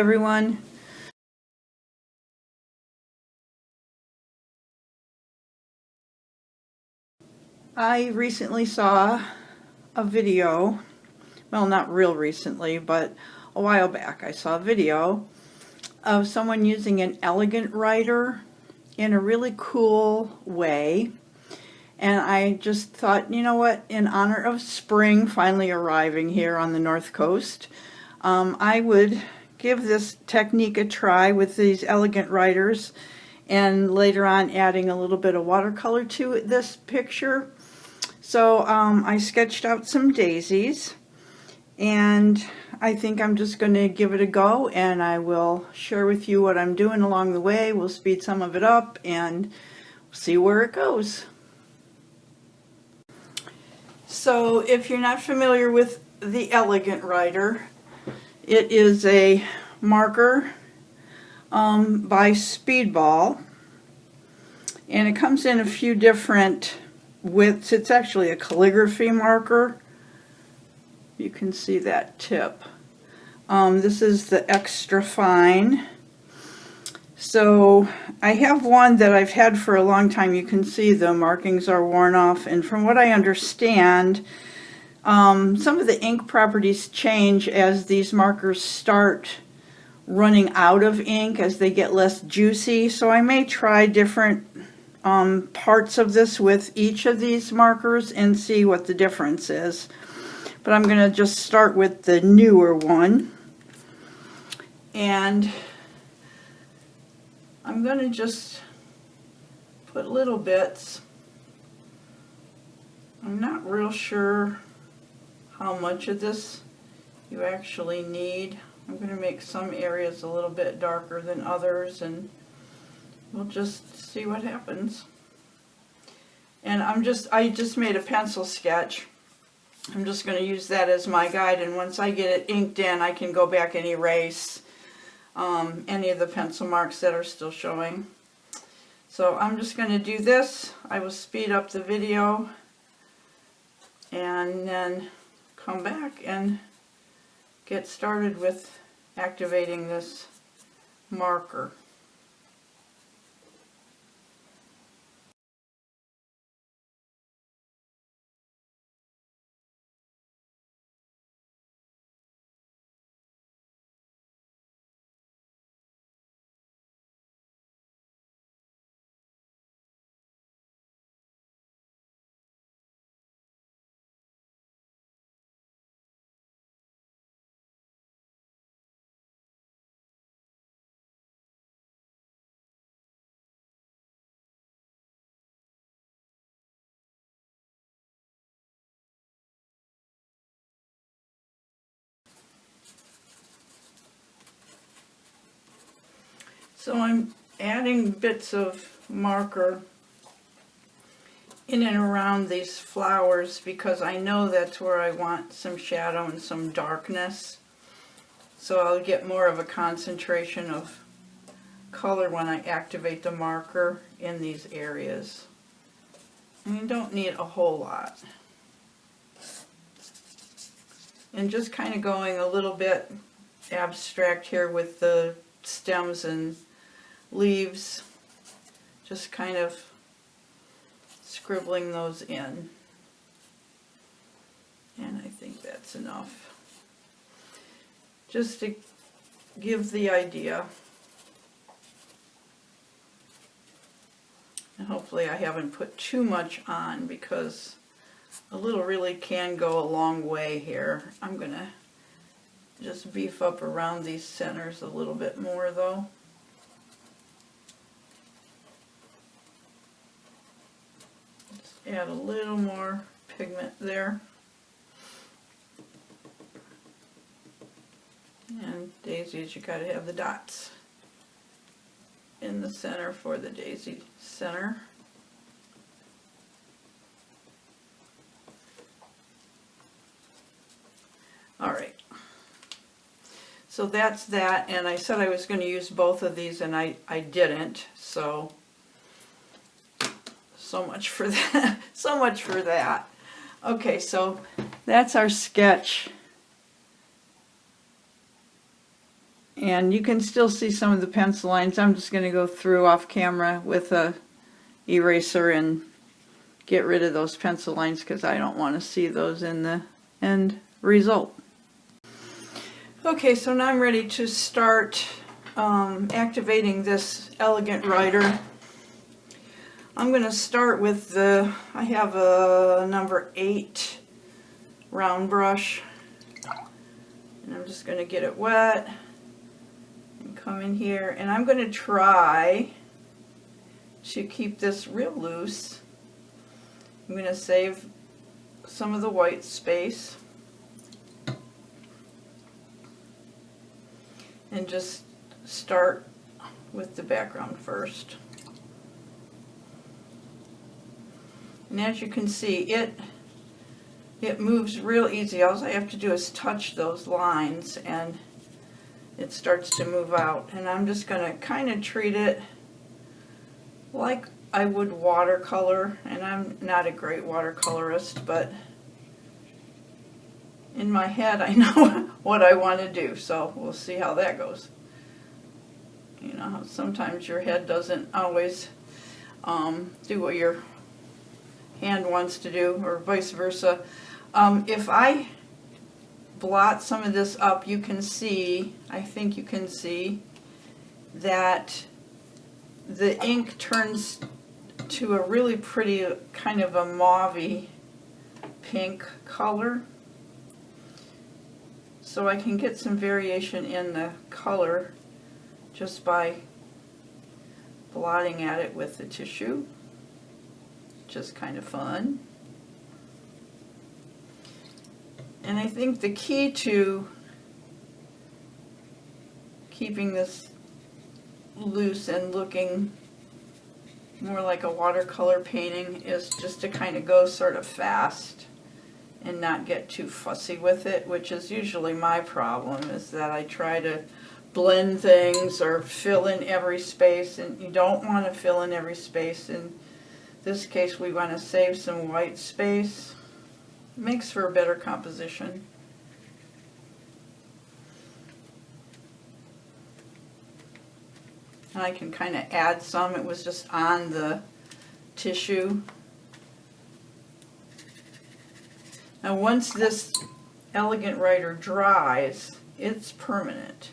everyone. I recently saw a video, well, not real recently, but a while back I saw a video of someone using an elegant writer in a really cool way. And I just thought, you know what, in honor of spring finally arriving here on the North Coast, I would give this technique a try with these elegant writers, and later on adding a little bit of watercolor to this picture. So I sketched out some daisies, and I think I'm just going to give it a go, and I will share with you what I'm doing along the way. We'll speed some of it up and see where it goes. So if you're not familiar with the elegant writer, it is a marker by Speedball, and it comes in a few different widths. It's actually a calligraphy marker. You can see that tip. This is the extra fine. So I have one that I've had for a long time. You can see the markings are worn off, and from what I understand, some of the ink properties change as these markers start running out of ink, as they get less juicy. So I may try different parts of this with each of these markers and see what the difference is. But I'm going to just start with the newer one, and I'm going to just put little bits. I'm not real sure how much of this you actually need. I'm going to make some areas a little bit darker than others, and we'll just see what happens. And I just made a pencil sketch. I'm just going to use that as my guide, and once I get it inked in, I can go back and erase any of the pencil marks that are still showing. So I'm just going to do this. I will speed up the video and then come back and get started with activating this marker. So I'm adding bits of marker in and around these flowers because I know that's where I want some shadow and some darkness. So I'll get more of a concentration of color when I activate the marker in these areas. And you don't need a whole lot. And just kind of going a little bit abstract here with the stems and leaves, just kind of scribbling those in. And I think that's enough, just to give the idea. And hopefully I haven't put too much on, because a little really can go a long way here. I'm going to just beef up around these centers a little bit more though. Add a little more pigment there. And daisies, you gotta have the dots in the center for the daisy center. Alright, so that's that, and I said I was going to use both of these, and I didn't, so much for that. So much for that. Okay, so that's our sketch And you can still see some of the pencil lines. I'm just going to go through off camera with a eraser and get rid of those pencil lines because I don't want to see those in the end result. Okay, so now I'm ready to start activating this elegant writer. I'm going to start with I have a number 8 round brush, and I'm just going to get it wet and come in here, and I'm going to try to keep this real loose. I'm going to save some of the white space and just start with the background first. And as you can see, it moves real easy. All I have to do is touch those lines and it starts to move out. And I'm just going to kind of treat it like I would watercolor. And I'm not a great watercolorist, but in my head I know what I want to do. So we'll see how that goes. You know how sometimes your head doesn't always do what your hand wants to do, or vice versa. If I blot some of this up, you can see, I think you can see, that the ink turns to a really pretty kind of a mauve-y pink color. So I can get some variation in the color just by blotting at it with the tissue. Just kind of fun. And I think the key to keeping this loose and looking more like a watercolor painting is just to kind of go sort of fast and not get too fussy with it, which is usually my problem, is that I try to blend things or fill in every space, and you don't want to fill in every space. In this case, we want to save some white space. It makes for a better composition. And I can kind of add some. It was just on the tissue. Now once this elegant writer dries, it's permanent.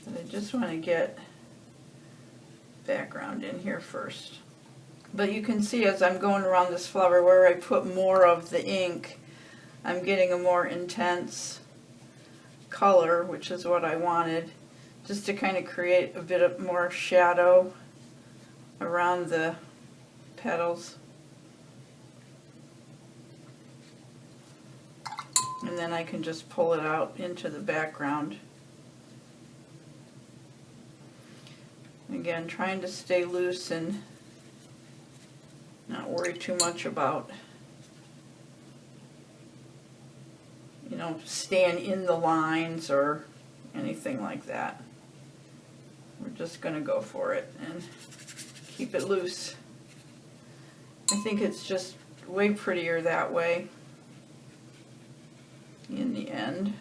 I just want to get background in here first. But you can see as I'm going around this flower where I put more of the ink, I'm getting a more intense color, which is what I wanted, just to kind of create a bit of more shadow around the petals. And then I can just pull it out into the background. Again, trying to stay loose and not worry too much about, you know, staying in the lines or anything like that. We're just going to go for it and keep it loose. I think it's just way prettier that way in the end.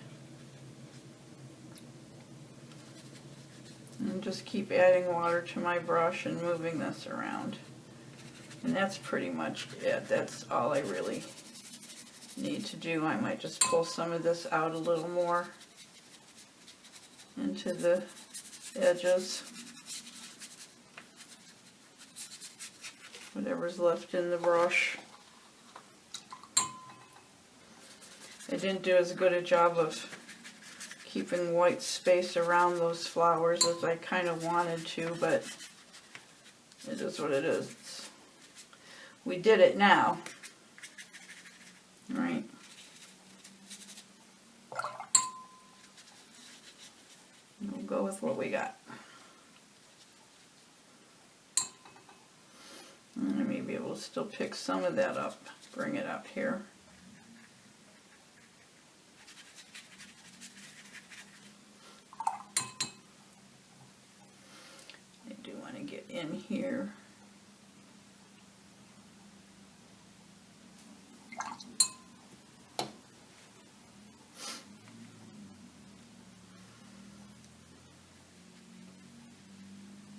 And just keep adding water to my brush and moving this around. And that's pretty much it. That's all I really need to do. I might just pull some of this out a little more into the edges. Whatever's left in the brush. I didn't do as good a job of keeping white space around those flowers as I kind of wanted to, but it is what it is. We did it now, right? We'll go with what we got. And I may be able to still pick some of that up, bring it up here. in here.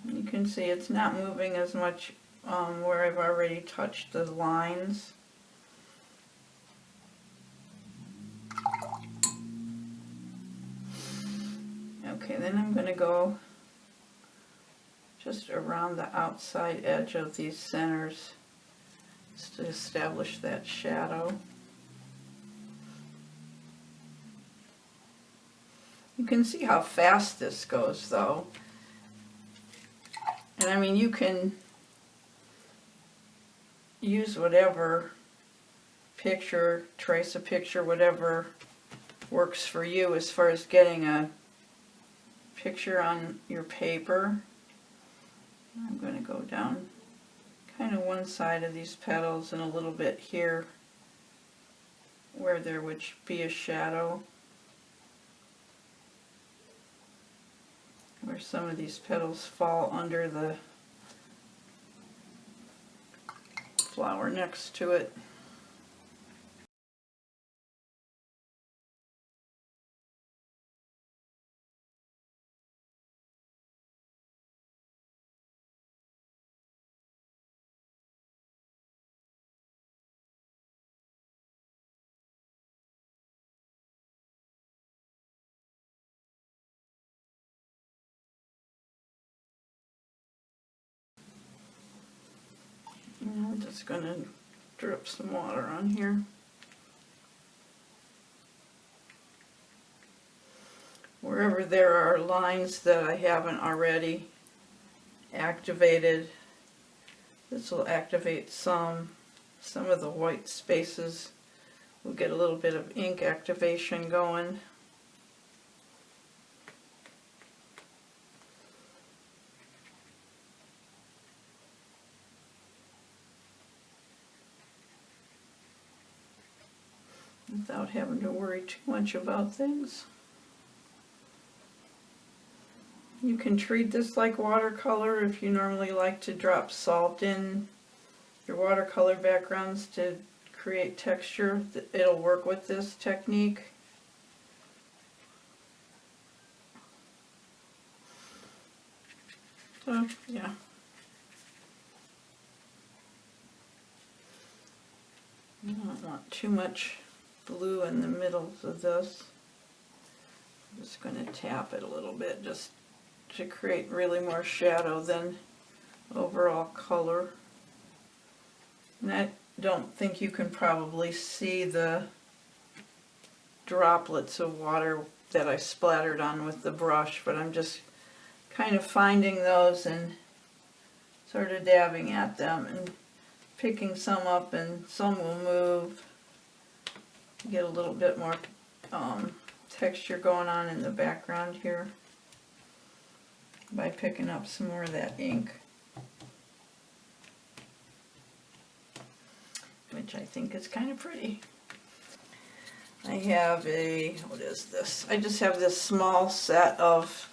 You can see it's not moving as much where I've already touched the lines. Okay, then I'm going to go just around the outside edge of these centers just to establish that shadow. You can see how fast this goes though. And I mean, you can use whatever picture, trace a picture, whatever works for you as far as getting a picture on your paper. I'm going to go down kind of one side of these petals and a little bit here where there would be a shadow, where some of these petals fall under the flower next to it. And I'm just going to drip some water on here. Wherever there are lines that I haven't already activated, this will activate some of the white spaces. We'll get a little bit of ink activation going. Without having to worry too much about things. You can treat this like watercolor if you normally like to drop salt in your watercolor backgrounds to create texture. It'll work with this technique. So, yeah. I don't want too much blue in the middle of this. I'm just going to tap it a little bit just to create really more shadow than overall color. And I don't think you can probably see the droplets of water that I splattered on with the brush, but I'm just kind of finding those and sort of dabbing at them and picking some up, and some will move. Get a little bit more texture going on in the background here by picking up some more of that ink, which I think is kind of pretty. I have what is this? I just have this small set of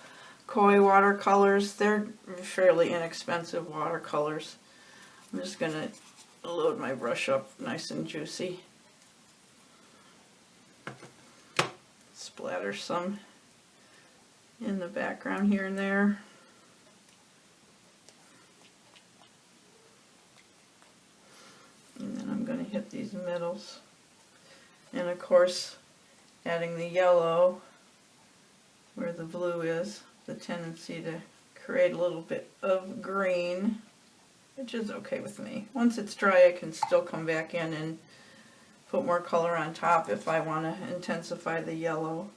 koi watercolors. They're fairly inexpensive watercolors. I'm just going to load my brush up nice and juicy. Splatter some in the background here and there. And then I'm going to hit these middles. And of course, adding the yellow where the blue is, the tendency to create a little bit of green, which is okay with me. Once it's dry, I can still come back in and put more color on top if I want to intensify the yellow.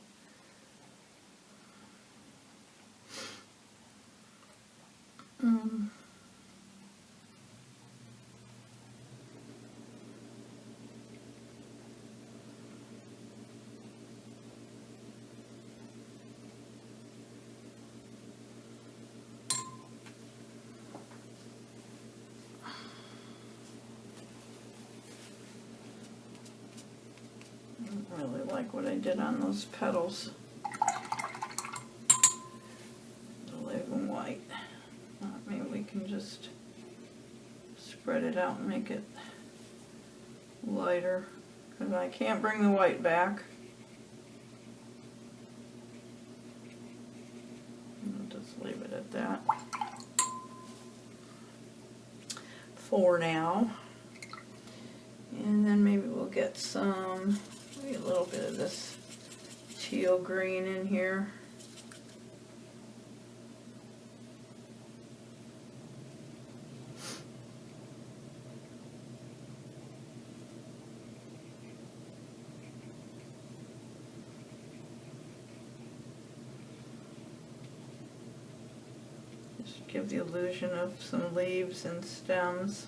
I really like what I did on those petals. I'll leave them white. Maybe we can just it out and make it lighter, because I can't bring the white back. I'll just leave it at that for now. And then maybe we'll get some, maybe a little bit of this teal green in here. Just give the illusion of some leaves and stems.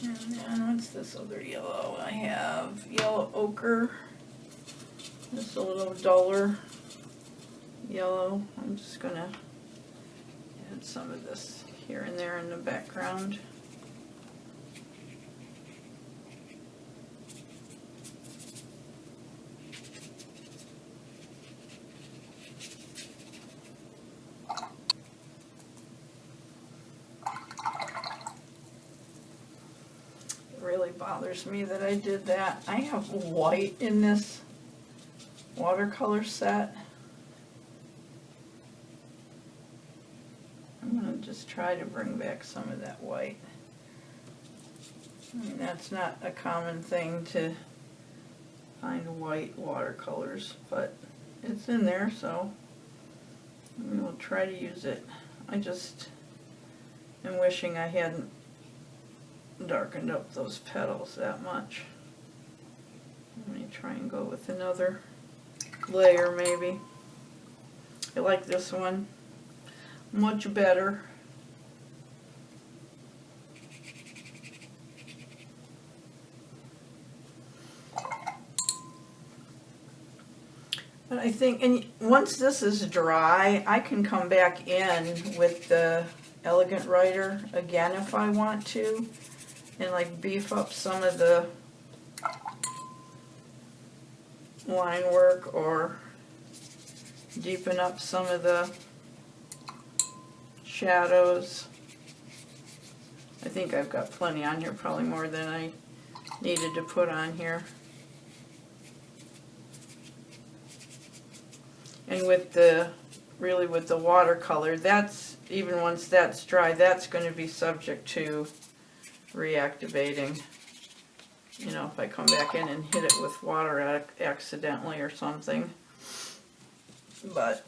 And then what's this other yellow? I have yellow ochre. Just a little duller yellow. I'm just gonna add some of this here and there in the background. Bothers me that I did that. I have white in this watercolor set. I'm going to just try to bring back some of that white. I mean, that's not a common thing to find white watercolors, but it's in there, so we'll try to use it. I just am wishing I hadn't darkened up those petals that much. Let me try and go with another layer maybe. I like this one much better. But I think, and once this is dry, I can come back in with the Elegant Writer again if I want to, and like beef up some of the line work or deepen up some of the shadows. I think I've got plenty on here, probably more than I needed to put on here. And with the, really with the watercolor, that's, even once that's dry, that's going to be subject to reactivating. You know, if I come back in and hit it with water accidentally or something. But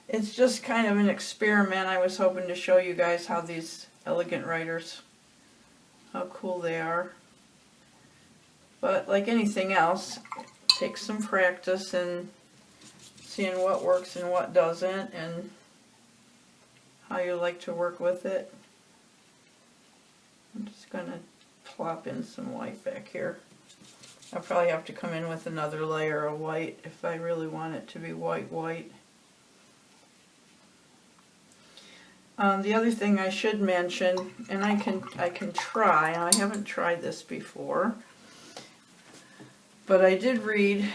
it's just kind of an experiment. I was hoping to show you guys how these Elegant Writers, how cool they are. But like anything else, it takes some practice and seeing what works and what doesn't, and how you like to work with it. I'm just going to plop in some white back here. I'll probably have to come in with another layer of white if I really want it to be white. The other thing I should mention, and I can try, I haven't tried this before, but I did read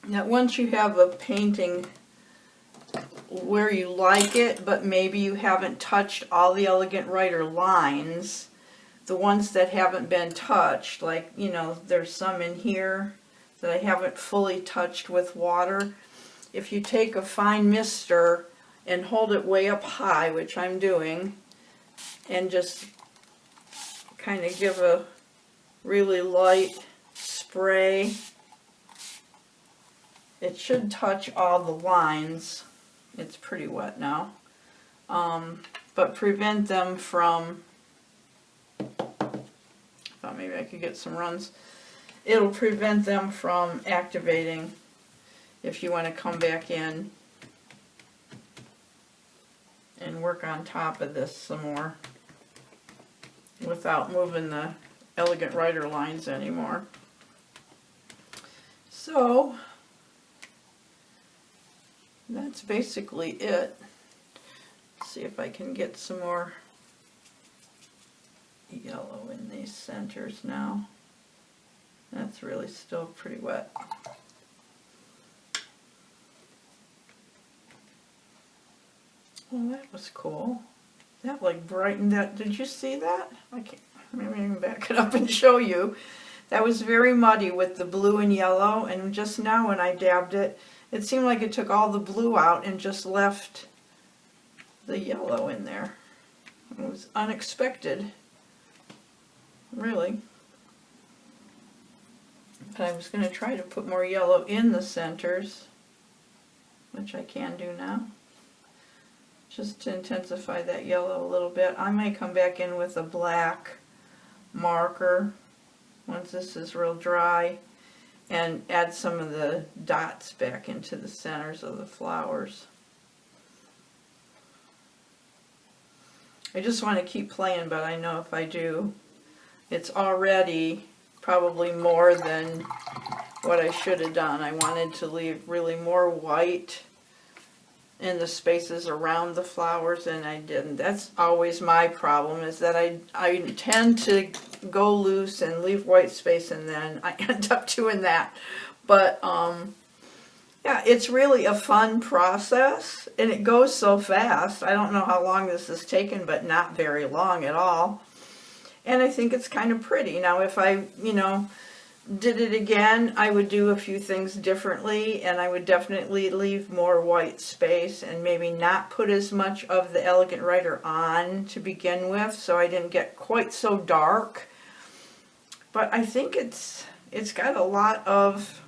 that once you have a painting where you like it, but maybe you haven't touched all the Elegant Writer lines, the ones that haven't been touched, like, you know, there's some in here that I haven't fully touched with water. If you take a fine mister and hold it way up high, which I'm doing, and just kind of give a really light spray, it should touch all the lines. It's pretty wet now, but prevent them from, I thought maybe I could get some runs, it'll prevent them from activating if you want to come back in and work on top of this some more without moving the Elegant Writer lines anymore. So that's basically it. Let's see if I can get some more yellow in these centers now. That's really still pretty wet. Well, that was cool. That like brightened that. Did you see that? I can't. Maybe I can back it up and show you. That was very muddy with the blue and yellow, and just now when I dabbed it, it seemed like it took all the blue out and just left the yellow in there. It was unexpected, really. But I was going to try to put more yellow in the centers, which I can do now, just to intensify that yellow a little bit. I may come back in with a black marker once this is real dry and add some of the dots back into the centers of the flowers. I just want to keep playing, but I know if I do, it's already probably more than what I should have done. I wanted to leave really more white in the spaces around the flowers, and I didn't. That's always my problem, is that I tend to go loose and leave white space, and then I end up doing that. But yeah, it's really a fun process, and it goes so fast. I don't know how long this has taken, but not very long at all. And I think it's kind of pretty. Now, if I, did it again, I would do a few things differently, and I would definitely leave more white space and maybe not put as much of the Elegant Writer on to begin with, so I didn't get quite so dark. But I think it's got a lot of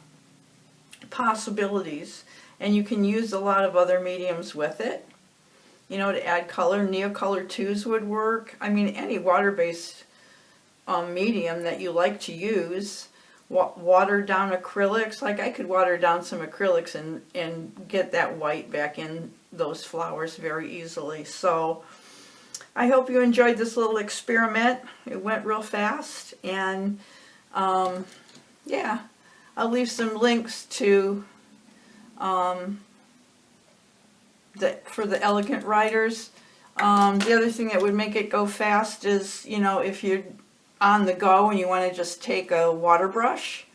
possibilities, and you can use a lot of other mediums with it, to add color. Neocolor 2s would work. I mean, any water-based medium that you like to use. Water down acrylics, like I could water down some acrylics and get that white back in those flowers very easily. So I hope you enjoyed this little experiment. It went real fast, and yeah, I'll leave some links to for the Elegant Writers. The other thing that would make it go fast is, if you're on the go and you want to just take a water brush,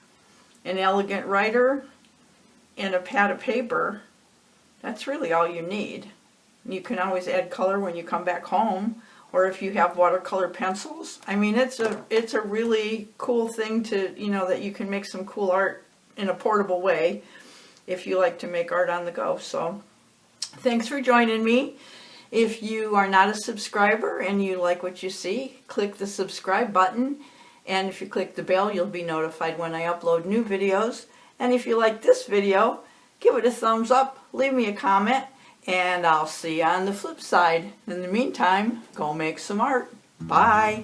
an Elegant Writer, and a pad of paper, that's really all you need. You can always add color when you come back home, or if you have watercolor pencils. I mean, it's a really cool thing to, that you can make some cool art in a portable way if you like to make art on the go. So thanks for joining me. If you are not a subscriber and you like what you see, click the subscribe button, and if you click the bell, you'll be notified when I upload new videos. And if you like this video, give it a thumbs up, leave me a comment, and I'll see you on the flip side. In the meantime, go make some art. Bye!